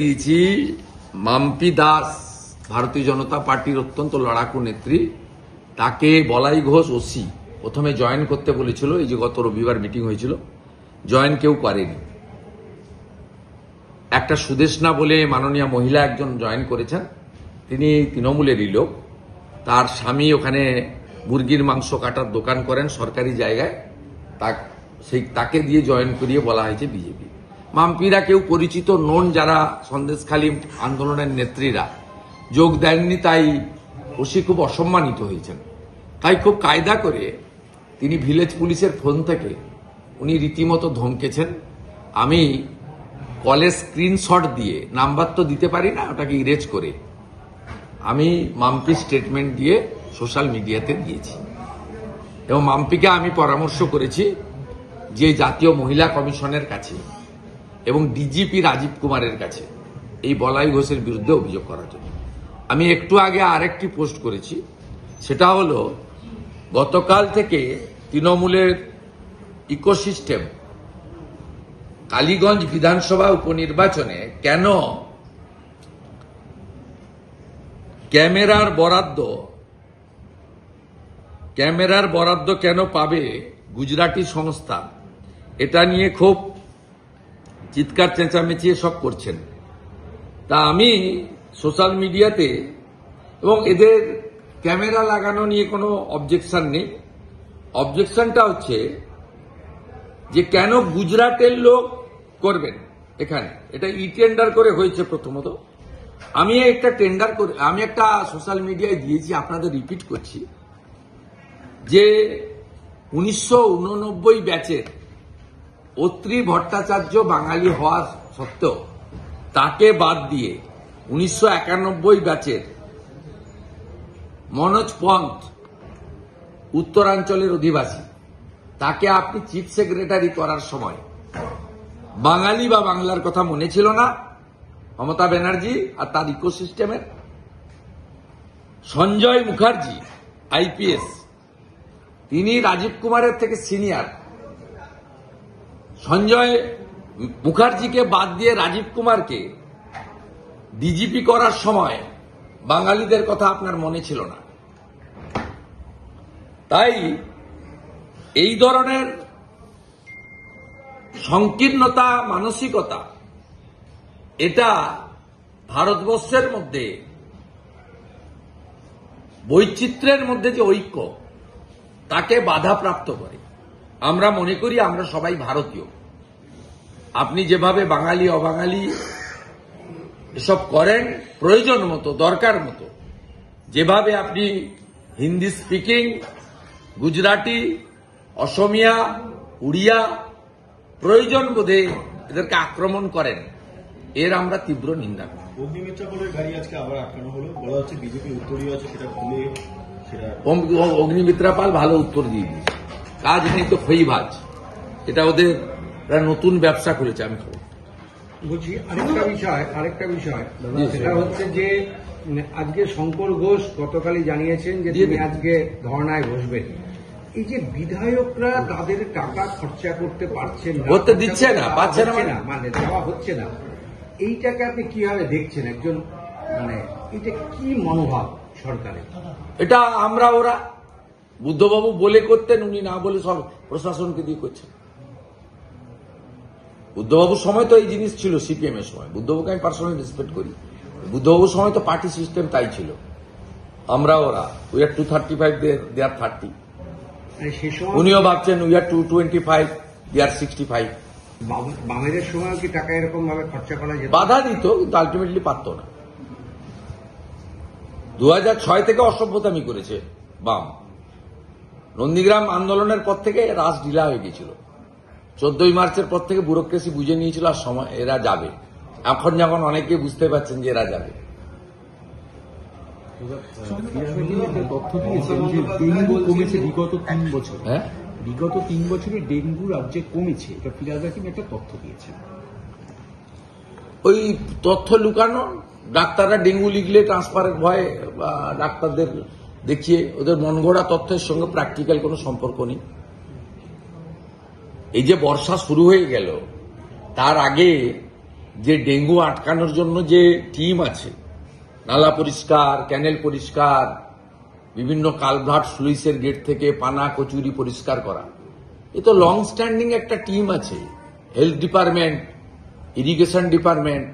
দিয়েছি মাম্পি দাস, ভারতীয় জনতা পার্টির অত্যন্ত লড়াকু নেত্রী, তাকে বলাই ঘোষ ওসি প্রথমে জয়েন করতে বলেছিল। এই যে গত রবিবার মিটিং হয়েছিল, জয়েন কেউ করেনি। একটা সুদেশনা বলে মাননীয় মহিলা একজন জয়েন করেছেন, তিনি তৃণমূলেরই লোক। তার স্বামী ওখানে মুরগির মাংস কাটার দোকান করেন সরকারি জায়গায়, তাকে দিয়ে জয়েন করিয়ে বলা হয়েছে বিজেপি। মাম্পিরা কেউ পরিচিত নন, যারা সন্দেশখালী আন্দোলনের নেত্রীরা যোগ দেননি, তাই ওসি খুব অসম্মানিত হয়েছেন। তাই খুব কায়দা করে তিনি ভিলেজ পুলিশের ফোন থেকে উনি রীতিমতো ধমকেছেন। আমি কলেজ স্ক্রিনশট দিয়ে, নাম্বার তো দিতে পারি না, ওটাকে ইরেজ করে আমি মাম্পি স্টেটমেন্ট দিয়ে সোশ্যাল মিডিয়াতে দিয়েছি। এবং মাম্পিকে আমি পরামর্শ করেছি যে জাতীয় মহিলা কমিশনের কাছে এবং ডিজিপি রাজীব কুমারের কাছে এই বলাই ঘোষের বিরুদ্ধে অভিযোগ করার জন্য। আমি একটু আগে আরেকটি পোস্ট করেছি, সেটা হলো গতকাল থেকে তৃণমূলের ইকোসিস্টেম কালীগঞ্জ বিধানসভা উপনির্বাচনে কেন ক্যামেরার বরাদ্দ কেন পাবে গুজরাটি সংস্থা, এটা নিয়ে খুব চিৎকার চেঁচামেচি সব করছেন। তা আমি সোশ্যাল মিডিয়াতে, এবং এদের ক্যামেরা লাগানো নিয়ে কোনো অবজেকশন নেই। অবজেকশনটা হচ্ছে যে কেন গুজরাটের লোক করবেন এখানে। এটা টেন্ডার করে হয়েছে প্রথমত। আমি একটা সোশ্যাল মিডিয়ায় দিয়েছি, আপনাদের রিপিট করছি, যে 1989 ব্যাচের অত্রি ভট্টাচার্য বাঙালি হওয়া সত্ত্বেও তাকে বাদ দিয়ে 1991 ব্যাচের মনোজ পন্থ, উত্তরাঞ্চলের অধিবাসী, তাকে আপনি চিফ সেক্রেটারি করার সময় বাঙালি বা বাংলার কথা মনে ছিল না মমতা ব্যানার্জি আর তার ইকোসিস্টেমের। সঞ্জয় মুখার্জি আইপিএস, তিনি রাজীব কুমারের থেকে সিনিয়র। সঞ্জয় মুখার্জিকে বাদ দিয়ে রাজীব কুমারকে ডিজিপি করার সময় বাঙালিদের কথা আপনার মনে ছিল না। তাই এই ধরনের সংকীর্ণতা মানসিকতা, এটা ভারতবর্ষের মধ্যে বৈচিত্র্যের মধ্যে যে ঐক্য, তাকে বাধাপ্রাপ্ত করে। আমরা মনে করি আমরা সবাই ভারতীয়। আপনি যেভাবে বাঙালি অবাঙালি এসব করেন প্রয়োজন মতো, দরকার মতো, যেভাবে আপনি হিন্দি স্পিকিং, গুজরাটি, অসমিয়া, উড়িয়া প্রয়োজন বোধে এদেরকে আক্রমণ করেন, এর আমরা তীব্র নিন্দা করি। অগ্নিমিত্রাপালের গাড়ি আজকে আবার আটকানো হলো, বলা হচ্ছে বিজেপি উত্তরীয় আছে, সেটা খুলে অগ্নিমিত্রাপাল ভালো উত্তর দিয়ে দিয়েছে। কাজ নেই তো খইভাজ, এটা ওদের নতুন ব্যবসা খুলেছে। আমি বলছি আরেকটা বিষয় সেটা হচ্ছে যে আজকে শঙ্কর ঘোষ গতকালই জানিয়েছেন যে তিনি আজকে ধর্নায় বসবেন। এই যে বিধায়করা তাদের টাকা খরচা করতে পারছেন না, করতে দিচ্ছে না, পাচ্ছে না, মানে দেওয়া হচ্ছে না, এইটাকে আপনি কিভাবে দেখছেন? একজন এটা কি মনোভাব সরকারের? এটা ওরা বুদ্ধবাবু বলে করতেন, উনি না বলে সব প্রশাসনকে দিয়ে করছেন। বুদ্ধবাবুর সময় তো এই জিনিস ছিল, সিপিএম এর সময়। বুদ্ধবাবুকে আমি পার্সোনালি রেসপেক্ট করি। বুদ্ধবাবুর সময় তো পার্টি সিস্টেম তাই ছিল। ওরা উই আর 235, দে আর 30। উনিও ভাবছেন উই আর 225, দে আর 65। বামেদের সময় কি টাকা এরকম ভাবে খরচা করা যেত? বাধা দিত, কিন্তু আলটিমেটলি পারত না। 2006 থেকে অসভ্যতামি করেছে বাম। নন্দীগ্রাম আন্দোলনের পর থেকে রাস ঢিলা হয়ে গেছিল। 14ই মার্চের পর থেকে ব্যুরোক্রেসি বুঝে নিয়েছিল আর সময় এরা যাবে। এখন যখন অনেকে বুঝতে পারছেন যে এরা যাবে। তথ্য দিয়েছেন যে ডেঙ্গু কমেছে বিগত 3 বছর। হ্যাঁ, বিগত 3 বছরে ডেঙ্গু রাজ্যে কমেছে, এটা ফিরাজ হাকিম একটা তথ্য দিয়েছেন। ওই তথ্য লুকানো, ডাক্তাররা ডেঙ্গু লিখলে ট্রান্সপারের ভয়ে ডাক্তারদের দেখিয়ে ওদের মনগড়া তথ্যের সঙ্গে প্র্যাকটিক্যাল কোনো সম্পর্ক নেই। এই যে বর্ষা শুরু হয়ে গেল, তার আগে যে ডেঙ্গু আটকানোর জন্য যে টিম আছে, নালা পরিষ্কার, ক্যানেল পরিষ্কার, বিভিন্ন কালভার্ট স্লুইসের গেট থেকে পানা কচুরি পরিষ্কার করা, এ তো লং স্ট্যান্ডিং একটা টিম আছে। Health department, irrigation department,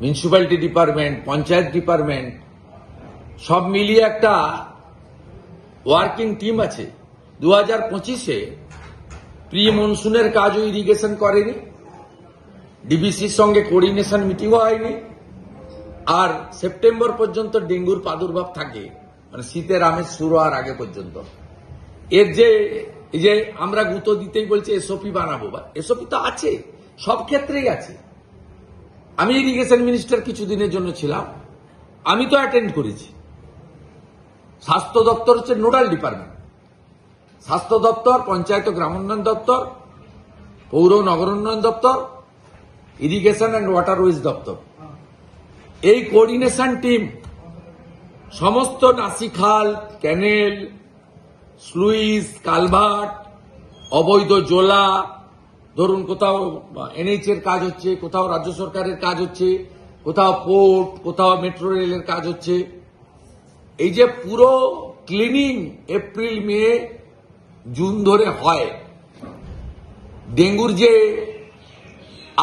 municipality department, panchayat department, সব মিলিয়ে একটা ওয়ার্কিং টিম আছে। 2025-এ প্রি মনসুনের কাজও ইরিগেশন করেনি, ডিবিসির সঙ্গে কোঅর্ডিনেশন মিটিংও হয়নি, আর সেপ্টেম্বর পর্যন্ত ডেঙ্গুর প্রাদুর্ভাব থাকে, মানে শীতের আমেজ শুরু হওয়ার আগে পর্যন্ত। এর যে আমরা গুঁতো দিতেই বলছে এসওপি বানাবো, বা এসওপি তো আছে, সব ক্ষেত্রেই আছে। আমি ইরিগেশন মিনিস্টার কিছুদিনের জন্য ছিলাম, আমি তো অ্যাটেন্ড করেছি। স্বাস্থ্য দপ্তর হচ্ছে নোডাল ডিপার্টমেন্ট। স্বাস্থ্য দপ্তর, পঞ্চায়েত ও গ্রামোন্নয়ন দপ্তর, পৌর নগরোন্নয়ন দপ্তর, ইরিগেশন অ্যান্ড ওয়াটারওয়েজ দপ্তর, এই কোঅর্ডিনেশন টিম সমস্ত নাসিখাল, ক্যানেল, স্লুইস, কালভার্ট, অবৈধ জোলা, ধরুন কোথাও এনএইচ এর কাজ হচ্ছে, কোথাও রাজ্য সরকারের কাজ হচ্ছে, কোথাও পোর্ট, কোথাও মেট্রো রেলের কাজ হচ্ছে, এই যে পুরো ক্লিনিং এপ্রিল, মে, জুন ধরে হয়, ডেঙ্গুর যে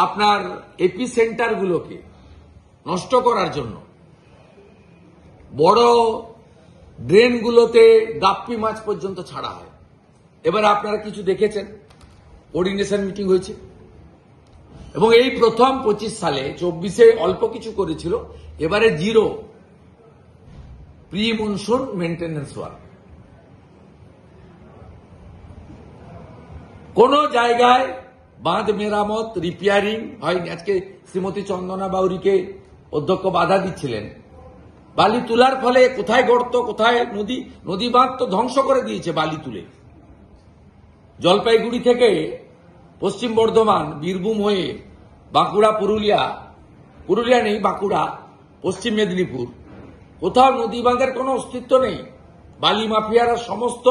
আপনার এপি সেন্টারগুলোকে নষ্ট করার জন্য বড় ড্রেনগুলোতে গাপ্পি মাছ পর্যন্ত ছাড়া হয়। এবার আপনারা কিছু দেখেছেন, কোঅর্ডিনেশন মিটিং হয়েছে, এবং এই প্রথম 25 সালে, 24-এ অল্প কিছু করেছিল, এবারে zero pre monsoon maintenance work. কোন জায়গায় বাঁধ মেরামত, রিপেয়ারিং হয়নি। আজকে শ্রীমতী চন্দনা বাউরিকে অধ্যক্ষ বাধা দিচ্ছিলেন, বালি তোলার ফলে কোথায় গর্ত, কোথায় নদী বাঁধ তো ধ্বংস করে দিয়েছে বালি তুলে। জলপাইগুড়ি থেকে পশ্চিম বর্ধমান, বীরভূম হয়ে বাঁকুড়া, পুরুলিয়া নেই, বাঁকুড়া, পশ্চিম মেদিনীপুর, কোথাও নদী বাঁধের কোনো অস্তিত্ব নেই। বালি মাফিয়ারা সমস্ত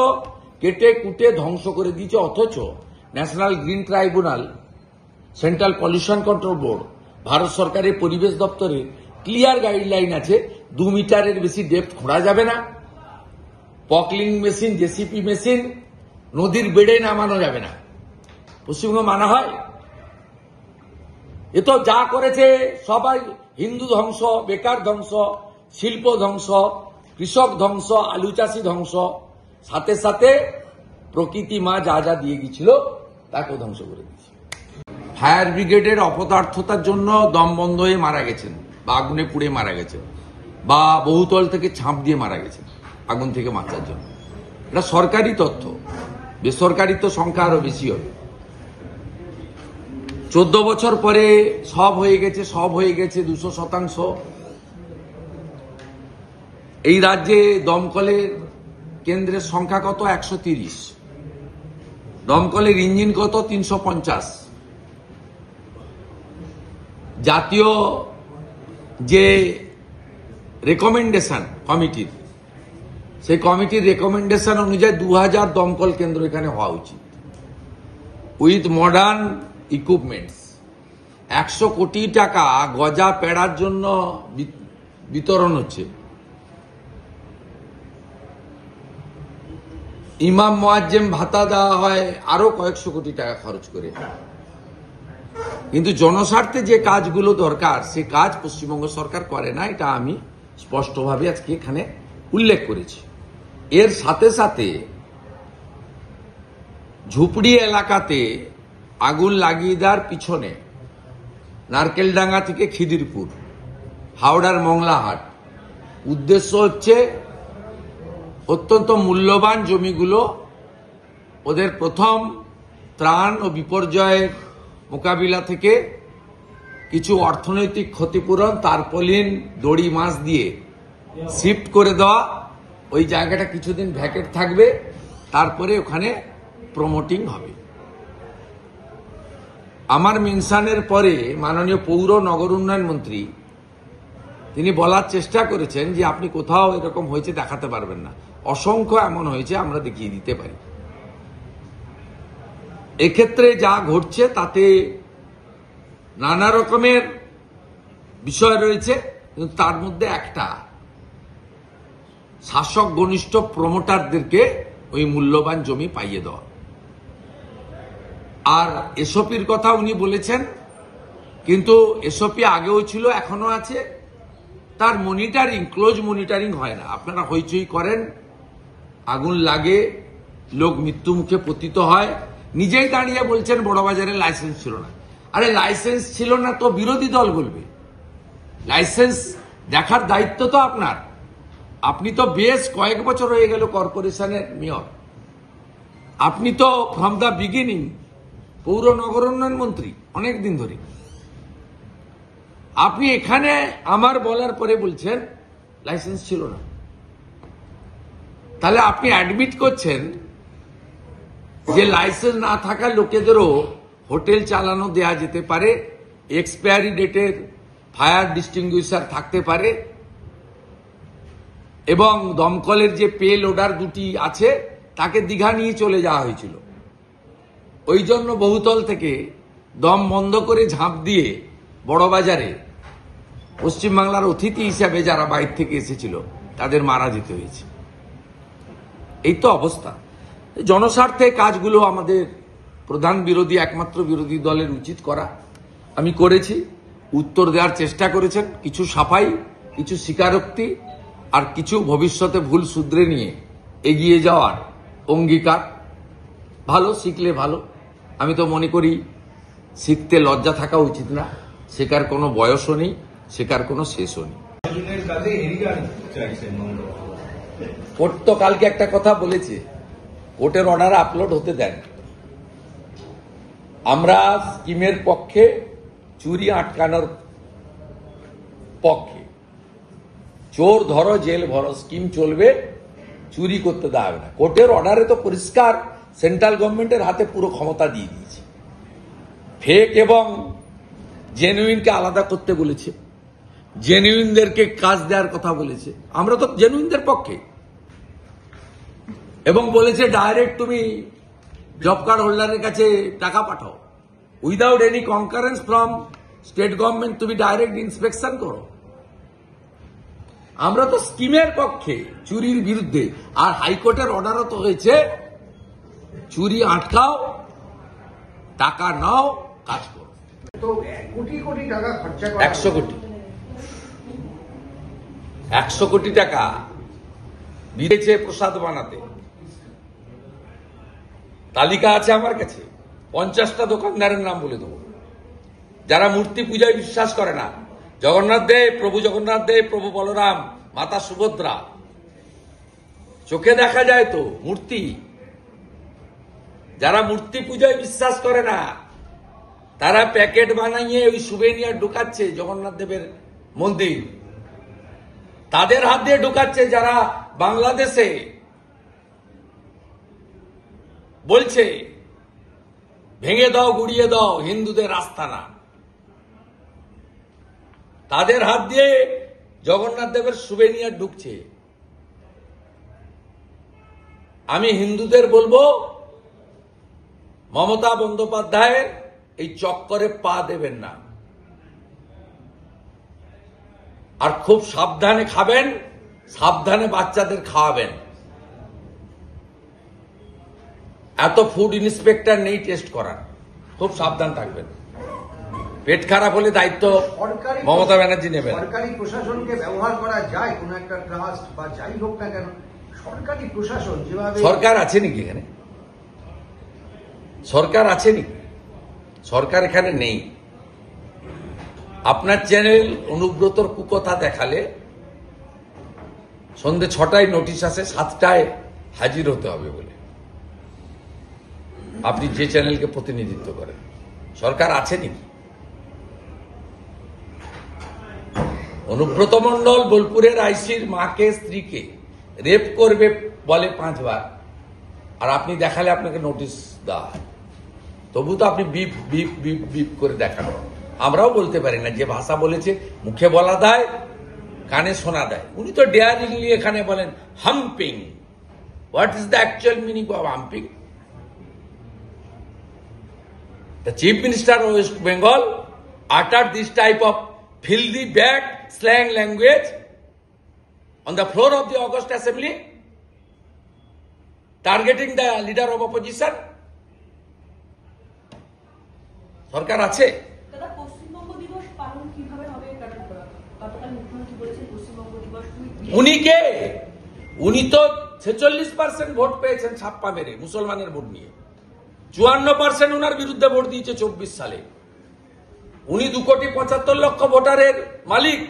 কেটে কুটে ধ্বংস করে দিয়েছে। অথচ national green tribunal, central pollution control board, Bharat সরকারের পরিবেশ দপ্তরের ক্লিয়ার গাইডলাইন আছে, 2 মিটারের বেশি ডেপথ খোঁড়া যাবে না, পকলিং মেশিন, জেসিপি মেশিন নদীর বেড়ে নামানো যাবে না। পশ্চিমবঙ্গ মানা হয়? এ তো যা করেছে সবাই হিন্দু ধ্বংস, বেকার ধ্বংস, শিল্প ধ্বংস, কৃষক ধ্বংস, আলু চাষি ধ্বংস, সাথে সাথে প্রকৃতি মা যা যা দিয়ে গেছিল তাকেও ধ্বংস করে দিয়েছে। ফায়ার ব্রিগেডের অপদার্থতার জন্য দম বন্ধ হয়ে মারা গেছেন, বা আগুনে পুড়ে মারা গেছেন, বা বহুতল থেকে ছাপ দিয়ে মারা গেছেন আগুন থেকে বাঁচার জন্য। এটা সরকারি তথ্য, বেসরকারি তো সংখ্যা আরো বেশি হবে। 14 বছর পরে সব হয়ে গেছে 200%। এই রাজ্যে দমকলের কেন্দ্রের সংখ্যা কত? 130। দমকলের ইঞ্জিন কত? 350। জাতীয় যে রেকমেন্ডেশন কমিটির, সেই কমিটির রেকমেন্ডেশন অনুযায়ী 2000 দমকল কেন্দ্র এখানে হওয়া উচিত, উইথ মডার্ন ইকুইপমেন্টস। 100 কোটি টাকা গজা পেড়ার জন্য বিতরণ হচ্ছে। ইমাম মুয়াজ্জেম ভাতা দেওয়া হয় আরো কয়েকশো কোটি টাকা খরচ করে, কিন্তু জনস্বার্থে যে কাজগুলো দরকার সে কাজ পশ্চিমবঙ্গ সরকার করে না। এটা আমি স্পষ্টভাবে আজকে এখানে উল্লেখ করেছি। এর সাথে সাথে ঝুপড়ি এলাকাতে আগুন লাগিয়ে দেওয়ার পিছনে নারকেলডাঙ্গা থেকে খিদিরপুর, হাওড়ার মংলাহাট, উদ্দেশ্য হচ্ছে অত্যন্ত মূল্যবান জমিগুলো ওদের প্রথম ত্রাণ ও বিপর্যয়ের মোকাবিলা থেকে কিছু অর্থনৈতিক ক্ষতিপূরণ, তারপলিন দড়ি মাছ দিয়ে শিফট করে দেওয়া। ওই জায়গাটা কিছুদিন ভ্যাকেট থাকবে, তারপরে ওখানে প্রমোটিং হবে। আমার মেনশনের পরে মাননীয় পৌর নগর উন্নয়ন মন্ত্রী তিনি বলার চেষ্টা করেছেন যে আপনি কোথাও এরকম হয়েছে দেখাতে পারবেন না। অসংখ্য এমন হয়েছে, আমরা দেখিয়ে দিতে পারি। এক্ষেত্রে যা ঘটছে তাতে নানা রকমের বিষয় রয়েছে, কিন্তু তার মধ্যে একটা শাসক ঘনিষ্ঠ প্রমোটারদেরকে ওই মূল্যবান জমি পাইয়ে দেওয়া। আর এসওপির কথা উনি বলেছেন, কিন্তু এসওপি আগেও ছিল, এখনো আছে, তার মনিটরিং, ক্লোজ মনিটরিং হয় না। আপনারা হইচই করেন, আগুন লাগে, লোক মৃত্যু মুখে পতিত হয়, নিজেই দাঁড়িয়ে বলছেন বড়বাজারে লাইসেন্স ছিল না। আরে লাইসেন্স ছিল না তো বিরোধী দল বলবে, লাইসেন্স দেখার দায়িত্ব তো আপনার। আপনি তো বেশ কয়েক বছর হয়ে গেল কর্পোরেশনের মেয়র, আপনি তো ফ্রম দ্য বিগিনিং পৌর নগর উন্নয়ন মন্ত্রী অনেক দিন ধরে। আপনি এখানে আমার বলার পরে বলছেন লাইসেন্স ছিল না, তাহলে আপনি অ্যাডমিট করছেন যে লাইসেন্স না থাকা লোকেদেরও হোটেল চালানো দেয়া যেতে পারে, এক্সপায়ারি ডেটের ফায়ার ডিস্টিংগুইশার থাকতে পারে, এবং দমকলের যে পে লোডার দুটি আছে তাকে দীঘা নিয়ে চলে যাওয়া হয়েছিল। ওই জন্য বহুতল থেকে দম বন্ধ করে ঝাঁপ দিয়ে বড়বাজারে পশ্চিমবাংলার অতিথি হিসাবে যারা বাইরে থেকে এসেছিল তাদের মারা যেতে হয়েছে। এই তো অবস্থা। জনস্বার্থে কাজগুলো আমাদের প্রধান বিরোধী, একমাত্র বিরোধী দলের উচিত করা। আমি করেছি, উত্তর দেওয়ার চেষ্টা করেছেন, কিছু সাফাই, কিছু স্বীকারোক্তি, আর কিছু ভবিষ্যতে ভুল শুধরে নিয়ে এগিয়ে যাওয়ার অঙ্গীকার। ভালো, শিখলে ভালো। আমি তো মনে করি শিখতে লজ্জা থাকা উচিত না, শেখার কোনো বয়সও নেই, শেখার কোনো শেষও নেই। কোর্ট তো কালকে একটা কথা বলেছে, কোর্টের অর্ডার আপলোড হতে দেন। আমরা স্কিমের পক্ষে, চুরি আটকানোর পক্ষে। চোর ধরো জেল ভরো, স্কিম চলবে, চুরি করতে দেওয়া হবে না। কোর্টের অর্ডারে তো পরিষ্কার সেন্ট্রাল গভর্নমেন্টের হাতে পুরো ক্ষমতা দিয়ে দিয়েছে। ফেক এবং জেনুইনকে আলাদা করতে বলেছে, জেনুইনদেরকে কাজ দেওয়ার কথা বলেছে। আমরা তো জেনুইনদের পক্ষে, এবং বলেছে ডাইরেক্ট তুমি জব কার্ড হোল্ডারের কাছে টাকা পাঠাও, without any concurrence from state government, তুমি ডাইরেক্ট ইন্সপেকশন করো। আমরা তো স্কিমের পক্ষে, চুরির বিরুদ্ধে। আর হাইকোর্টের অর্ডারও তো হয়েছে চুরি আটকাও, টাকা নাও, কাজ করো। তো কোটি কোটি টাকা খরচা করা, 100 কোটি, 100 কোটি টাকা দিয়েছে প্রসাদ বানাতে। তালিকা আছে আমার কাছে, 50টা দোকানদারের নাম বলে দেবো যারা মূর্তি পূজায় বিশ্বাস করে না। জগন্নাথ দেব, প্রভু জগন্নাথ দেব, প্রভু বলরাম, মাতা সুভদ্রা, চোখে দেখা যায় তো মূর্তি। যারা মূর্তি পূজায় বিশ্বাস করে না তারা প্যাকেট বানাইয়ে ওই সুভেনিয়ার ঢুকাচ্ছে জগন্নাথ দেবের মন্দির, তাদের হাত দিয়ে ঢুকাচ্ছে। যারা বাংলাদেশে বলছে ভেঙে দাও, গুড়িয়ে দাও, হিন্দুদের আস্তানা, তাদের হাত দিয়ে জগন্নাথ দেবের সুভেনিয়ার ঢুকছে। আমি হিন্দুদের বলবো মমতা বন্দ্যোপাধ্যায়ের এই চক্করে পা দেবেন না, আর খুব সাবধানে খাবেন, সাবধানে বাচ্চাদের খাওয়াবেন। এত ফুড ইন্সপেক্টর নেই টেস্ট করার, খুব সাবধান থাকবেন। পেট খারাপ হলে দায়িত্ব মমতা ব্যানার্জি নেবেন। সরকারি প্রশাসনকে ব্যবহার করা যায় কোন একটা ট্রাস্ট বা যাই হোক না কেন, সরকারি প্রশাসন যেভাবে, সরকার আছে নাকি এখানে? সরকার আছে নাকি? সরকার এখানে নেই। আপনার চ্যানেল অনুব্রতর কুকথা দেখালে সন্ধ্যে 6টায় নোটিশ আসে, 7টায় হাজির হতে হবে বলে। আপনি যে চ্যানেলকে প্রতিনিধিত্ব করেন, সরকার আছে নাকি? অনুব্রত মণ্ডল বোলপুরের আইসির মাকে, স্ত্রীকে রেপ করবে বলে 5 বার, আর আপনি দেখালে আপনাকে নোটিশ দেওয়া হয়। তবু তো আপনি বিপ বিপ বিপ বিপ করে দেখানো। আমরাও বলতে পারি না, যে ভাষা বলেছে মুখে বলা দেয়, কানে শোনা দেয়। উনি তো ডেয়ারিংলি এখানে বলেন humping. What is the actual meaning of humping? The Chief Minister of West Bengal uttered this type of filthy bad slang language on the floor of the August Assembly, targeting the leader of opposition? সরকার আছে? দাদা, পশ্চিমবঙ্গ দিবস পালন কিভাবে হবে? কারণ গতকাল মুখ্যমন্ত্রী বলেছেন পশ্চিমবঙ্গ দিবস উনি কে? উনি তো 46% ভোট পেয়েছেন ছাপ্পা মেরে মুসলমানের ভোট নিয়ে। 54% উনার বিরুদ্ধে ভোট দিয়েছে 24 সালে। উনি 2,75,00,000 ভোটারের মালিক,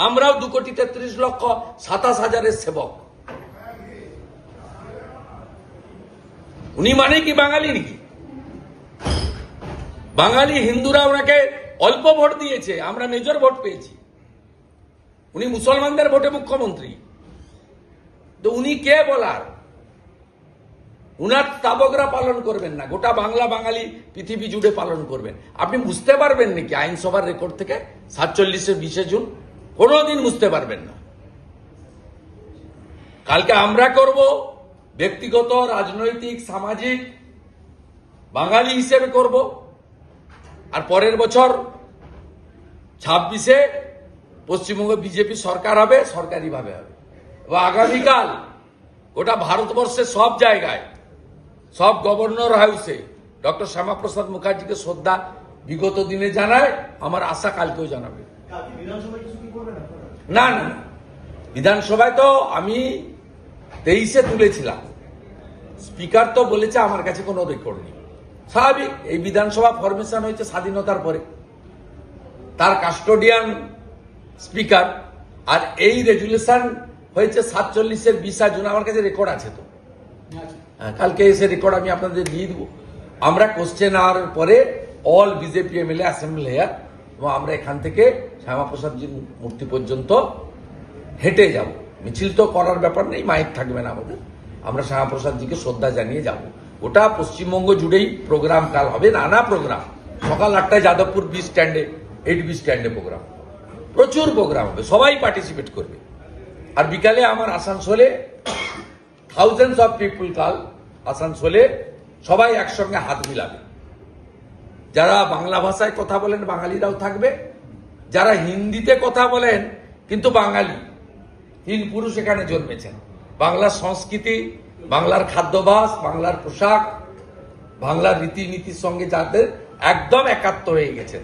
আমরাও 2,33,27,000 সেবক। উনি মানে কি বাঙালি নাকি? বাঙালি হিন্দুরা ওনাকে অল্প ভোট দিয়েছে, আমরা মেজর ভোট পেয়েছি। উনি মুসলমানদের ভোটে মুখ্যমন্ত্রী। তো উনি কে বলার? উনার তাবকরা পালন করবেন না, গোটা বাংলা বাঙালি পৃথিবী জুড়ে পালন করবেন। আপনি বুঝতে পারবেন নাকি আইনসভার রেকর্ড থেকে 47-এর 20 জুন? কোনোদিন বুঝতে পারবেন না। কালকে আমরা করব ব্যক্তিগত, রাজনৈতিক, সামাজিক, বাঙালি হিসেবে করব। আর পরের বছর 26-এ পশ্চিমবঙ্গ বিজেপি সরকার হবে, সরকারিভাবে হবে। এবং আগামীকাল গোটা ভারতবর্ষের সব জায়গায়, সব গভর্নর হাউসে ডক্টর শ্যামাপ্রসাদ মুখার্জিকে শ্রদ্ধা বিগত দিনে জানায়। আমার আশা কালকেও জানাবে। না না, বিধানসভায় তো আমি 23-এ তুলেছিলাম। স্পিকার তো বলেছে আমার কাছে কোনো রেকর্ড নেই। স্বাভাবিক, এই বিধানসভা ফরমেশন হয়েছে স্বাধীনতার পরে, তার কাস্টোডিয়ান স্পিকার। আর এই রেজুলেশন হয়েছে 47-এর 20 জুন। আমার কাছে রেকর্ড আছে তো, কালকে এসে রেকর্ড আমি আপনাদের দিয়ে দেবো। আমরা কোশ্চেন আওয়ার পরে all BJP MLA assemble here, এবং আমরা এখান থেকে শ্যামাপ্রসাদজির মূর্তি পর্যন্ত হেঁটে যাব। মিছিল তো করার ব্যাপার নেই, মাইক থাকবে না আমাদের। আমরা শ্যামাপ্রসাদজিকে শ্রদ্ধা জানিয়ে যাব। ওটা পশ্চিমবঙ্গ জুড়েই প্রোগ্রাম কাল হবে, নানা প্রোগ্রাম। সকাল 8টায় যাদবপুর বিচ স্ট্যান্ডে, 8B স্ট্যান্ডে প্রোগ্রাম, প্রচুর প্রোগ্রাম হবে, সবাই পার্টিসিপেট করবে। আর বিকালে আমার আসানসোলে থাউজেন্ডস অফ পিপুল কাল আসানসোলে সবাই একসঙ্গে হাত মিলাবে। যারা বাংলা ভাষায় কথা বলেন বাঙালিরাও থাকবে, যারা হিন্দিতে কথা বলেন কিন্তু বাঙালি, 3 পুরুষ এখানে জন্মেছেন। বাংলার সংস্কৃতি, বাংলার খাদ্যাভ্যাস, বাংলার পোশাক, বাংলার রীতিনীতির সঙ্গে যাদের একদম একাত্ম হয়ে গেছেন,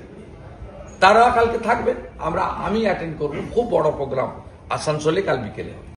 তারা কালকে থাকবেন। আমি অ্যাটেন্ড করব। খুব বড় প্রোগ্রাম আসানসোলে কাল বিকেলে।